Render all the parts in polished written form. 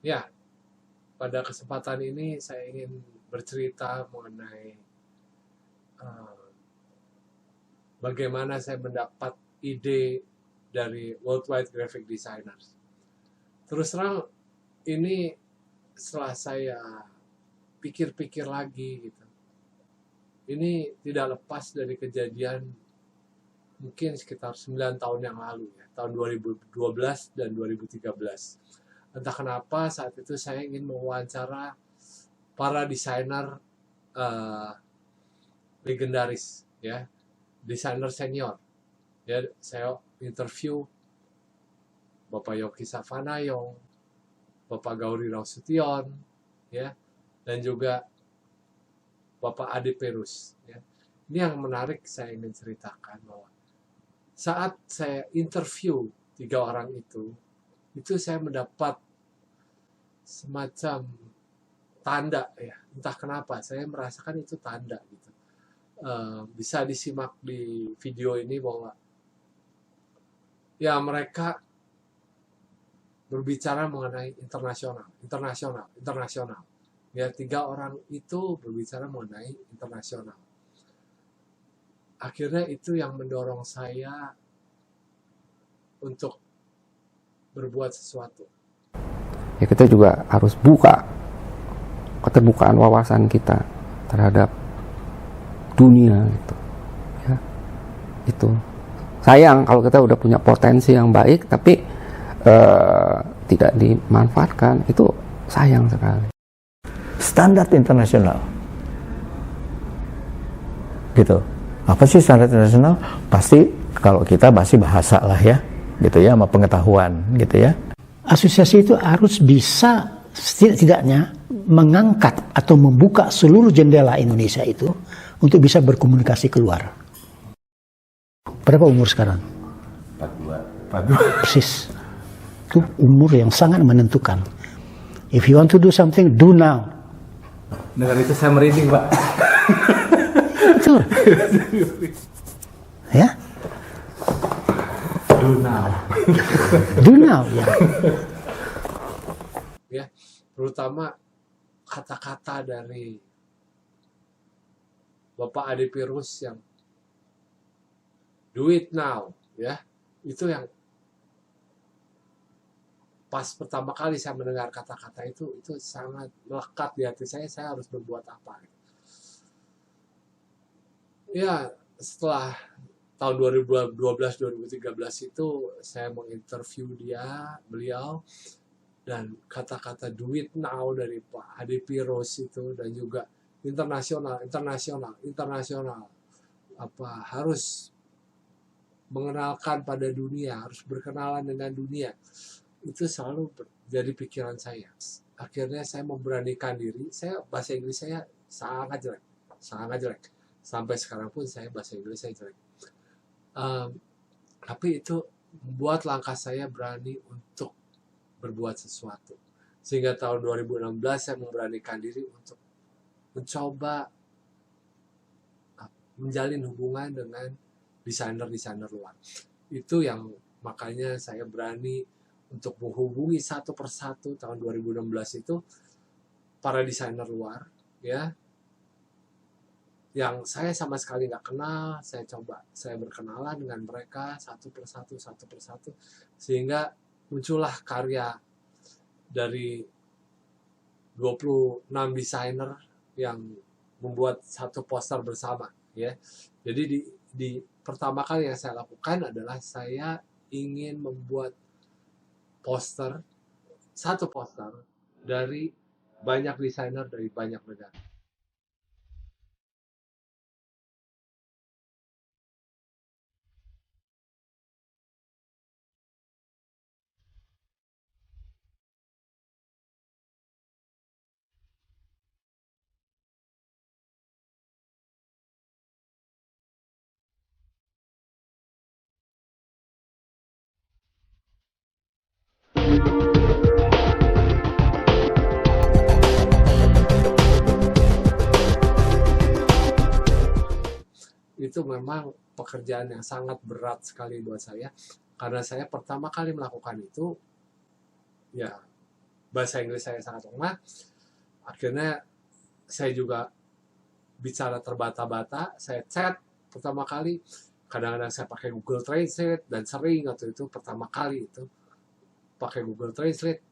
Ya, pada kesempatan ini saya ingin bercerita mengenai uh, bagaimana saya mendapat ide dari Worldwide Graphic Designers. Terus terang, ini setelah saya pikir-pikir lagi gitu. Ini tidak lepas dari kejadian mungkin sekitar 9 tahun yang lalu ya, tahun 2012 dan 2013. Entah kenapa saat itu saya ingin mewawancara para desainer uh, legendaris ya, desainer senior. Ya, saya interview Bapak Yoki Savanayong, Bapak Gauri Rausution, ya, dan juga Bapak Ade Perus. Ya. Ini yang menarik saya ingin ceritakan bahwa saat saya interview 3 orang itu saya mendapat semacam tanda ya, entah kenapa saya merasakan itu tanda gitu. Bisa disimak di video ini bahwa ya mereka berbicara mengenai internasional. Ya, 3 orang itu berbicara mengenai internasional. Akhirnya itu yang mendorong saya untuk berbuat sesuatu. Ya kita juga harus buka keterbukaan wawasan kita terhadap dunia gitu. Ya, itu sayang kalau kita udah punya potensi yang baik tapi tidak dimanfaatkan, itu sayang sekali. Standar internasional gitu. Apa sih standar internasional? Pasti kalau kita masih bahasa lah ya, gitu ya, sama pengetahuan gitu ya. Asosiasi itu harus bisa setidaknya mengangkat atau membuka seluruh jendela Indonesia itu untuk bisa berkomunikasi keluar. Berapa umur sekarang? 42. Persis. Itu umur yang sangat menentukan. If you want to do something, do now. Dengan itu saya merinding, Pak. Betul. Ya. Do now. Do now, ya. Ya, terutama kata-kata dari Bapak Ade Pirus yang do it now, ya. Itu yang pas pertama kali saya mendengar kata-kata itu sangat melekat di hati saya harus berbuat apa. Ya, setelah tahun 2012-2013 itu saya menginterview beliau, dan kata-kata do it now dari Pak Ade Pirus itu, dan juga internasional, apa harus mengenalkan pada dunia, harus berkenalan dengan dunia. Itu selalu jadi pikiran saya. Akhirnya saya memberanikan diri. Bahasa Inggris saya sangat jelek. Sampai sekarang pun bahasa Inggris saya jelek. Tapi itu membuat langkah saya berani untuk berbuat sesuatu. Sehingga tahun 2016 saya memberanikan diri untuk mencoba menjalin hubungan dengan desainer-desainer luar. Itu yang makanya saya berani untuk menghubungi satu persatu tahun 2016 itu para desainer luar, ya, yang saya sama sekali nggak kenal. Saya berkenalan dengan mereka satu persatu, sehingga muncullah karya dari 26 desainer yang membuat satu poster bersama, ya. Jadi di pertama kali yang saya lakukan adalah saya ingin membuat satu poster dari banyak desainer dari banyak negara. Itu memang pekerjaan yang sangat berat sekali buat saya, karena saya pertama kali melakukan itu ya bahasa Inggris saya sangat lemah. Akhirnya saya juga bicara terbata-bata. Saya chat pertama kali, kadang-kadang saya pakai Google Translate, dan sering waktu itu pertama kali itu pakai Google Translate.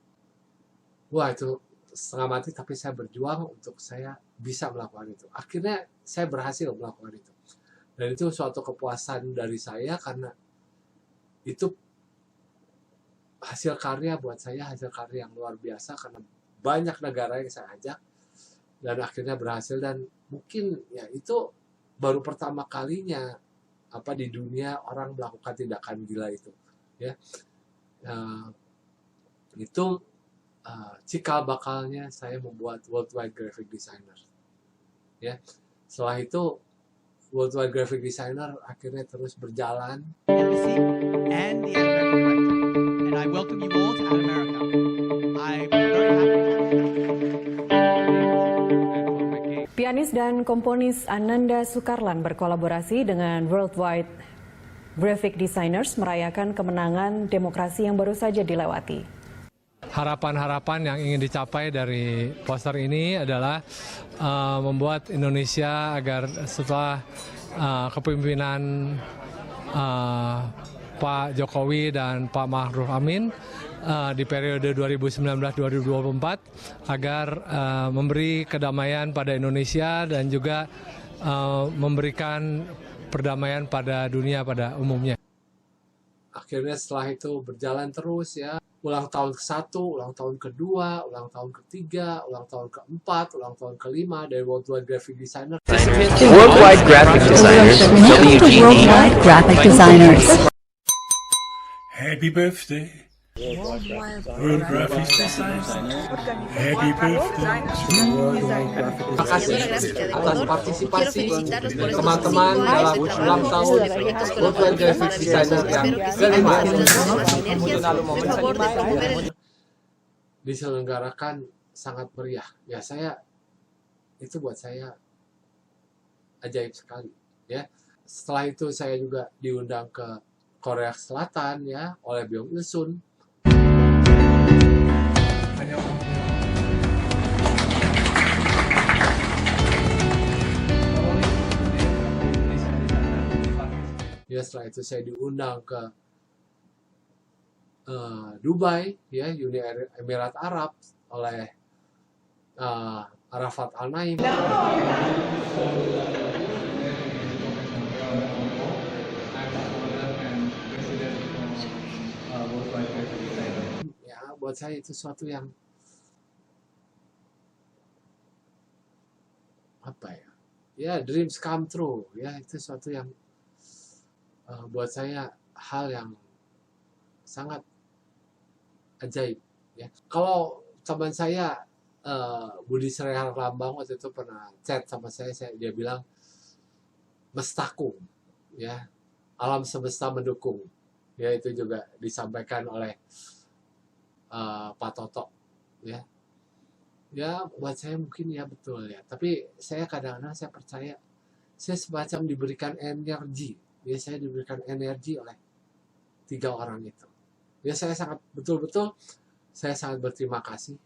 Wah, itu setengah mati, tapi saya berjuang untuk saya bisa melakukan itu. Akhirnya saya berhasil melakukan itu. Dan itu suatu kepuasan dari saya, karena itu hasil karya buat saya, hasil karya yang luar biasa, karena banyak negara yang saya ajak dan akhirnya berhasil. Dan mungkin ya itu baru pertama kalinya di dunia orang melakukan tindakan gila itu, ya. Itu cikal bakalnya saya membuat Worldwide Graphic Designer, ya. Setelah itu Worldwide Graphic Designer akhirnya terus berjalan. NBC and the Ad American Director, and I welcome you all to Ad America. I'm very happy. Pianis dan komponis Ananda Sukarlan berkolaborasi dengan Worldwide Graphic Designers merayakan kemenangan demokrasi yang baru saja dilewati. Harapan-harapan yang ingin dicapai dari poster ini adalah membuat Indonesia agar setelah kepemimpinan Pak Jokowi dan Pak Ma'ruf Amin di periode 2019-2024 agar memberi kedamaian pada Indonesia dan juga memberikan perdamaian pada dunia pada umumnya. Akhirnya setelah itu berjalan terus, ya. Ulang tahun ke-1, ulang tahun ke-2, ulang tahun ke-3, ulang tahun ke-4, ulang tahun ke-5 dari Worldwide Graphic Designer. Worldwide Graphic Designers, WGD. Worldwide Graphic Designers. Happy birthday. Worldwide Graphic Designers. Happy birthday. Terima kasih atas partisipasi teman-teman dalam ulang tahun Worldwide Graphic Designer yang kelima. Diselenggarakan sangat meriah. Ya, itu buat saya ajaib sekali, ya. Setelah itu saya juga diundang ke Korea Selatan, ya, oleh Byung Il Sun. Ya, setelah itu saya diundang ke Dubai, ya, Uni Emirat Arab oleh Arafat Al-Naim. Ya, buat saya itu suatu yang dreams come true, ya. Itu suatu yang buat saya hal yang sangat ajaib, ya. Kalau teman saya Budi Srehar Lambang waktu itu pernah chat sama saya, dia bilang mestakung, ya, alam semesta mendukung, ya. Itu juga disampaikan oleh Pak Toto, ya. Ya, buat saya mungkin ya betul, ya. Tapi saya kadang-kadang saya percaya saya semacam diberikan energi. Ya, saya diberikan energi oleh 3 orang itu. Ya, saya sangat berterima kasih,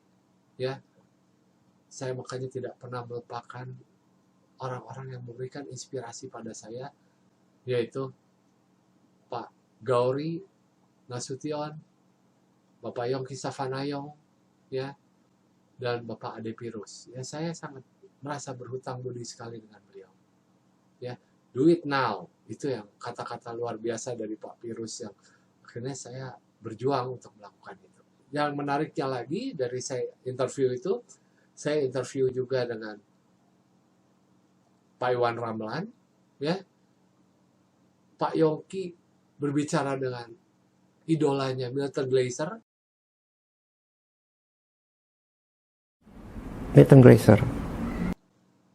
ya. Saya makanya tidak pernah melupakan orang-orang yang memberikan inspirasi pada saya, yaitu Pak Gauri Nasution, Bapak Yongki Savanayong, ya, dan Bapak Ade Pirus. Ya, saya sangat merasa berhutang budi sekali dengan beliau, ya. Do it now, itu yang kata-kata luar biasa dari Pak Pirus yang akhirnya saya berjuang untuk melakukan itu. Yang menariknya lagi dari saya interview juga dengan Pak Iwan Ramlan, ya. Pak Yongki berbicara dengan idolanya Milton Glaser.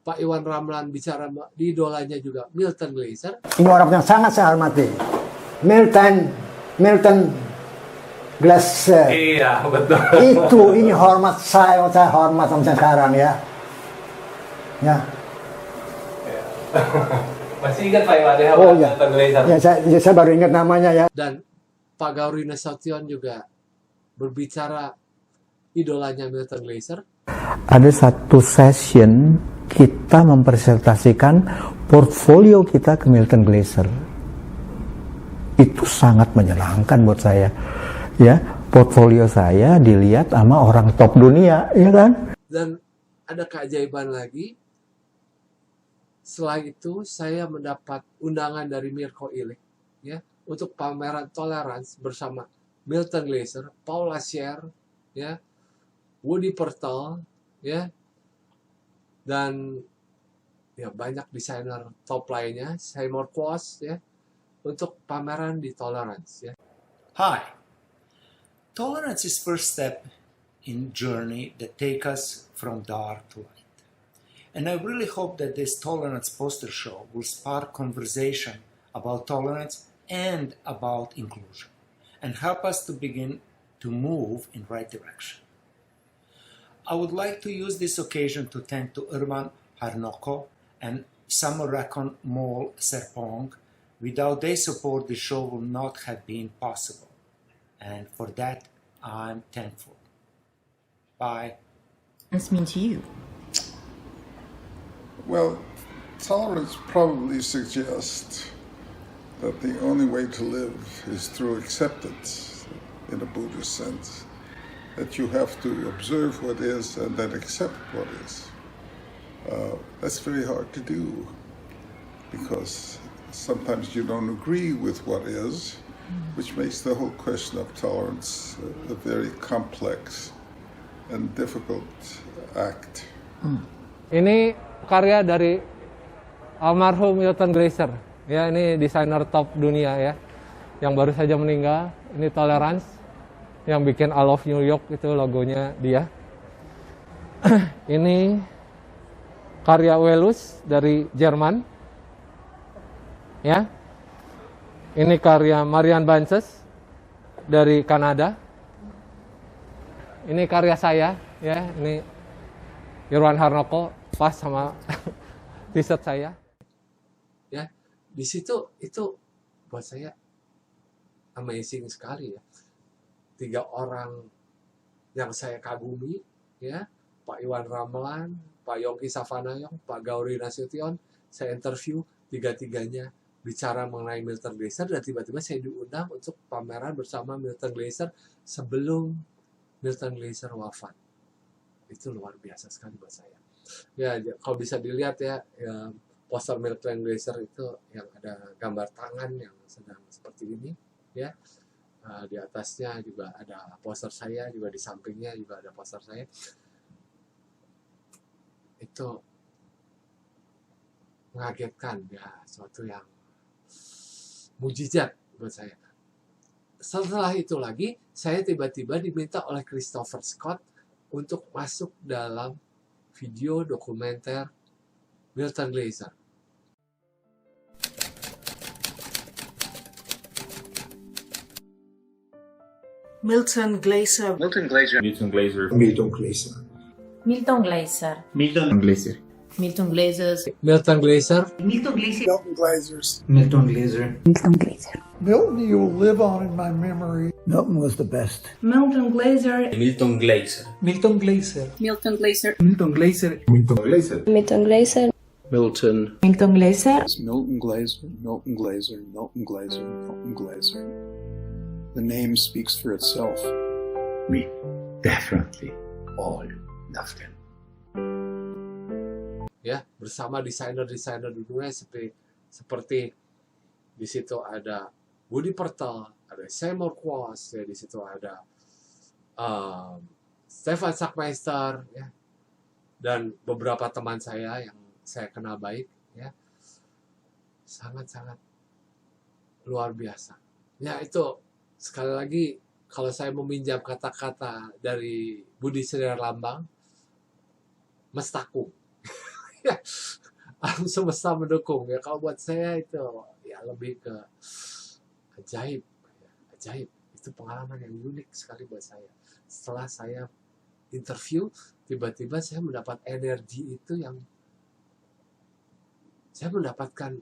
Pak Iwan Ramlan bicara di idolanya juga Milton Glaser. Ini orang yang sangat saya hormati. Milton Glaser. Iya, Itu betul. ini hormat saya hormat sampai sekarang, ya. Ya. Masih ingat Pak Iwan ya? Oh ya. Milton Glaser. Ya, saya baru ingat namanya, ya. Dan Pak Gauri Nasution juga berbicara idolanya Milton Glaser. Ada satu session kita mempresentasikan portfolio kita ke Milton Glaser. Itu sangat menyenangkan buat saya. Ya, portfolio saya dilihat sama orang top dunia, ya kan? Dan ada keajaiban lagi. Setelah itu saya mendapat undangan dari Mirko Ilic, ya, untuk pameran Tolerance bersama Milton Glaser, Paul Lashier, ya, Woody Pertell, ya, dan ya banyak desainer top lainnya, Seymour Quast, ya, untuk pameran di Tolerance, ya. Hi. Tolerance is first step in journey that take us from dark to light. And I really hope that this Tolerance poster show will spark conversation about tolerance and about inclusion, and help us to begin to move in right direction. I would like to use this occasion to thank to Urban Harnoko and Samurakon Mall Serpong. Without their support, the show would not have been possible. And for that, I'm thankful. Bye. What's mean to you? Well, tolerance probably suggests that the only way to live is through acceptance in a Buddhist sense. That you have to observe what is and then accept what is. That's very hard to do because sometimes you don't agree with what is, which makes the whole question of tolerance a very complex and difficult act. Ini karya dari almarhum Milton Glaser, ya, ini desainer top dunia, ya, yang baru saja meninggal. Ini Tolerance, yang bikin I Love New York itu logonya dia. Ini karya Wellus dari Jerman, ya. Ini karya Marian Banses dari Kanada. Ini karya saya, ya. Ini Irwan Harnoko, pas sama t-shirt saya. Ya, di situ itu buat saya amazing sekali, ya. 3 orang yang saya kagumi, ya, Pak Iwan Ramelan, Pak Yongki Savanayong, Pak Gauri Nasution. Saya interview 3-tiganya bicara mengenai Milton Glaser, dan tiba-tiba saya diundang untuk pameran bersama Milton Glaser sebelum Milton Glaser wafat. Itu luar biasa sekali buat saya. Ya, kalau bisa dilihat, ya, poster Milton Glaser itu yang ada gambar tangan yang sedang seperti ini, ya. Di atasnya juga ada poster saya, juga di sampingnya juga ada poster saya. Itu mengagetkan, ya, suatu yang mujizat buat saya. Setelah itu lagi, saya tiba-tiba diminta oleh Christopher Scott untuk masuk dalam video dokumenter Milton Glaser. Milton Glaser. Milton Glaser. Milton Glaser. Milton Glaser. Milton Glaser. Milton Glaser. Milton Glazers. Milton Glaser. Milton Glaser. Milton Glazers. Milton Glaser. Milton Glaser. Milton, you will live on in my memory. Milton was the best. Milton Glaser. Milton Glaser. Milton Glaser. Milton Glaser. Milton Glaser. Milton Glaser. Milton Glaser. Milton. Milton Glaser. Milton Glaser, Milton Glaser, Milton Glaser, Milton Glaser. The name speaks for itself. We definitely all love them. Ya, bersama desainer-desainer di dunia seperti di situ ada Woody Pertell, ada Seymour Quast, ya, di situ ada Stefan Sackmeister, ya, dan beberapa teman saya yang saya kenal baik, ya, sangat-sangat luar biasa. Ya, itu sekali lagi kalau saya meminjam kata-kata dari Budi Sri Lambang, mestaku. Ya, alam semesta mendukung, ya. Kalau buat saya itu ya lebih ke ajaib, ya. Ajaib. Itu pengalaman yang unik sekali buat saya. Setelah saya interview, tiba-tiba saya mendapat energi itu yang saya mendapatkan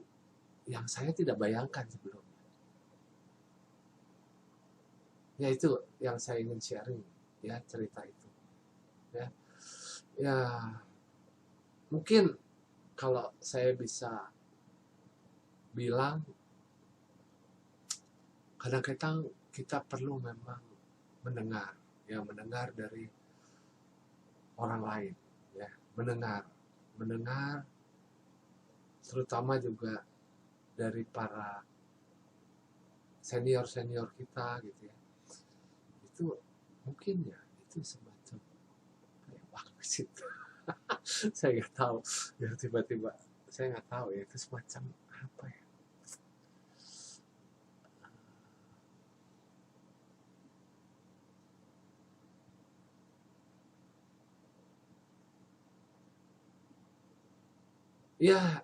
yang saya tidak bayangkan sebelumnya. Ya, itu yang saya ingin sharing, ya, cerita itu. Ya mungkin kalau saya bisa bilang, kadang-kadang kita perlu memang mendengar dari orang lain, ya, mendengar, terutama juga dari para senior kita, gitu ya. Itu mungkin ya, itu semacam bagus itu. Saya nggak tahu, ya tiba-tiba saya nggak tahu ya, itu semacam apa ya. Ya,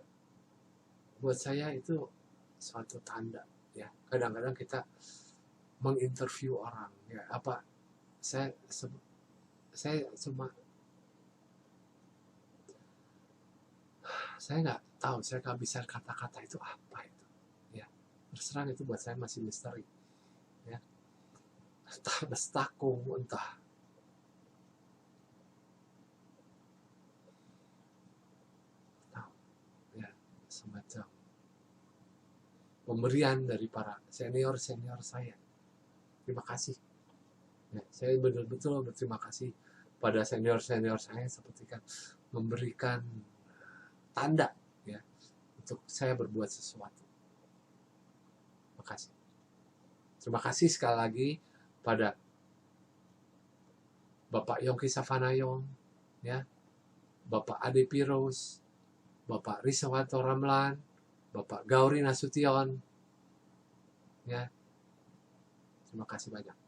buat saya itu suatu tanda, ya. Kadang-kadang kita menginterview orang, ya, apa, saya nggak tahu, saya nggak bisa kata-kata itu apa itu, ya. Terus terang itu buat saya masih misteri, ya. Entah bestakung, entah semacam pemberian dari para senior saya. Terima kasih. Ya, saya betul-betul berterima kasih pada senior saya seperti kan memberikan tanda, ya, untuk saya berbuat sesuatu. Terima kasih. Terima kasih sekali lagi pada Bapak Yongki Savanayong, ya, Bapak Ade Piros, Bapak Riswanto Ramlan, Bapak Gauri Nasution, ya. Terima kasih banyak.